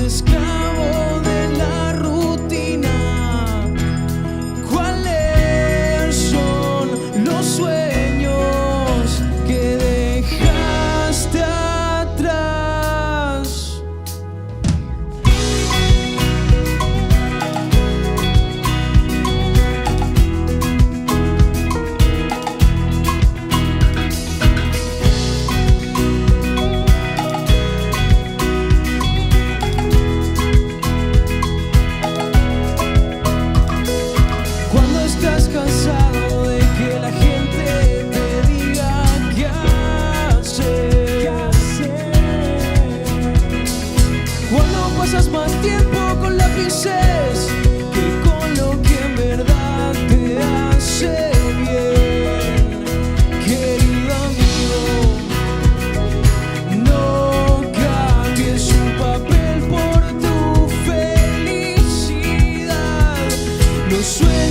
esclavo de la rutina. ¿Cuáles son los sueños que dejaste atrás? Cuando estás cansado de que la gente te diga qué hacer. Cuando pasas más tiempo con lápices que con lo que en verdad te hace bien. Querido amigo, no cambies un papel por tu felicidad. Los sueños